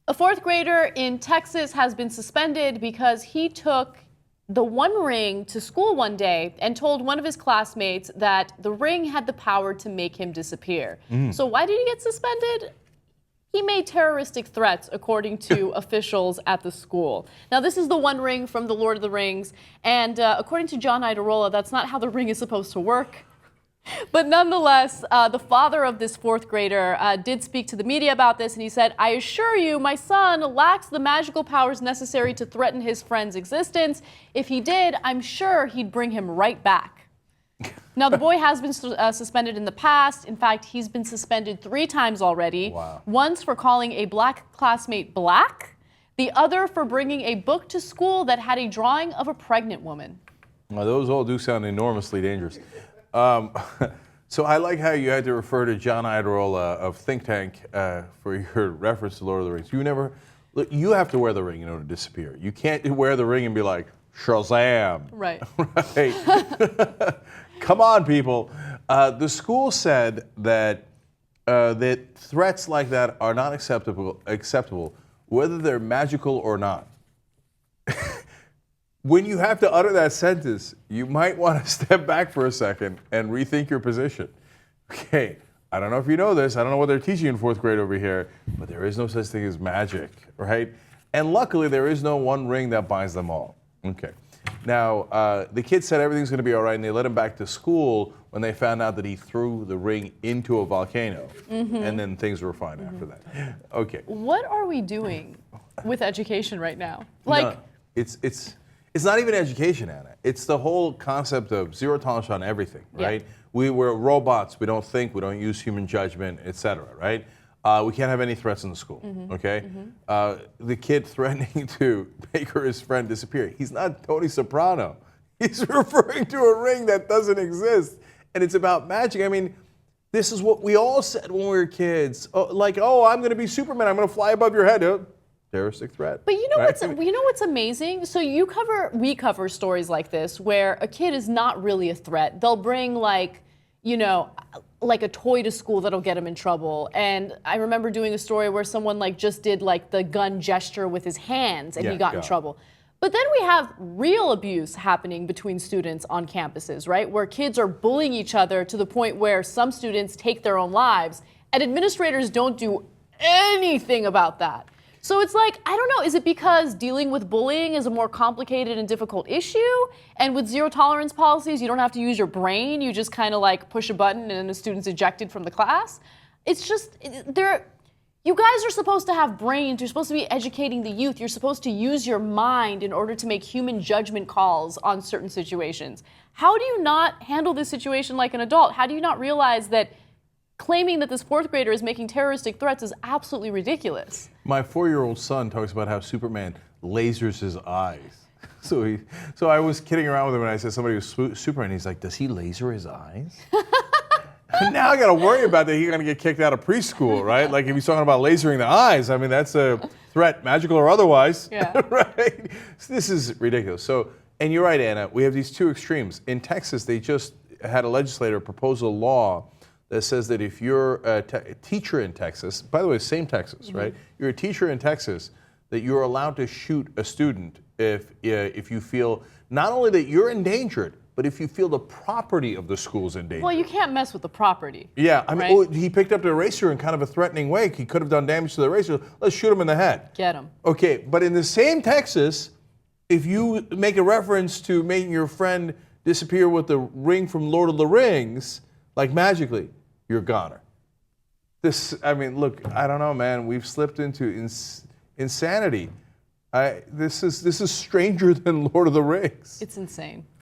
A fourth grader in Texas has been suspended because he took the One Ring to school one day and told one of his classmates that the ring had the power to make him disappear. So why did he get suspended? He made terroristic threats, according to officials at the school. Now, this is the One Ring from The Lord of the Rings, and according to John Idarola, that's not how the ring is supposed to work. But nonetheless, the father of this fourth grader did speak to the media about this, and he said, "I assure you, my son lacks the magical powers necessary to threaten his friend's existence. If he did, I'm sure he'd bring him right back." Now, the boy has been suspended in the past. In fact, he's been suspended 3 times already. Wow. Once for calling a black classmate black, the other for bringing a book to school that had a drawing of a pregnant woman. Well, those all do sound enormously dangerous. So I like how you had to refer to John Idarola of Think Tank for your reference to Lord of the Rings. Look, you have to wear the ring in order to disappear. You can't wear the ring and be like, Shazam. Right. Right. Come on, people. The school said that that threats like that are not acceptable, whether they're magical or not. When you have to utter that sentence, you might want to step back for a second and rethink your position. Okay, I don't know if you know this, I don't know what they're teaching in 4th grade over here, but there is no such thing as magic, right? And luckily, there is no one ring that binds them all. Okay. Now, the kids said everything's going to be all right, and they let him back to school when they found out that he threw the ring into a volcano, and then things were fine after that. Okay. What are we doing with education right now? No, it's not even education, Anna. It's the whole concept of zero tolerance on everything, right? Yeah. We're robots. We don't think. We don't use human judgment, etc. Right? We can't have any threats in the school. Okay? The kid threatening to make his friend disappear. He's not Tony Soprano. He's referring to a ring that doesn't exist, and it's about magic. I mean, this is what we all said when we were kids. Oh, I'm going to be Superman. I'm going to fly above your head. Terroristic threat. But you know what's amazing? So we cover stories like this where a kid is not really a threat. They'll bring like a toy to school that'll get him in trouble. And I remember doing a story where someone just did the gun gesture with his hands and he got in trouble. But then we have real abuse happening between students on campuses, right? Where kids are bullying each other to the point where some students take their own lives and administrators don't do anything about that. So it's I don't know, is it because dealing with bullying is a more complicated and difficult issue? And with zero tolerance policies, you don't have to use your brain, you just kind of push a button and then the student's ejected from the class? It's just, you guys are supposed to have brains, you're supposed to be educating the youth, you're supposed to use your mind in order to make human judgment calls on certain situations. How do you not handle this situation like an adult? How do you not realize that claiming that this 4th grader is making terroristic threats is absolutely ridiculous? My 4-year-old son talks about how Superman lasers his eyes. So I was kidding around with him and I said somebody was Superman. He's like, does he laser his eyes? And now I got to worry about that. He's going to get kicked out of preschool, right? If he's talking about lasering the eyes, I mean, that's a threat, magical or otherwise. Yeah. Right? So this is ridiculous. So, and you're right, Anna, we have these two extremes. In Texas, they just had a legislator propose a law that says that if you're a teacher in Texas, by the way, same Texas, right? You're a teacher in Texas, that you're allowed to shoot a student if you feel not only that you're endangered, but if you feel the property of the school's endangered. Well, you can't mess with the property. Yeah, I mean, right? He picked up the eraser in kind of a threatening way. He could have done damage to the eraser. Let's shoot him in the head. Get him. Okay, but in the same Texas, if you make a reference to making your friend disappear with the ring from Lord of the Rings, magically, you're a goner. Look, I don't know, man. We've slipped into insanity. This is stranger than Lord of the Rings. It's insane.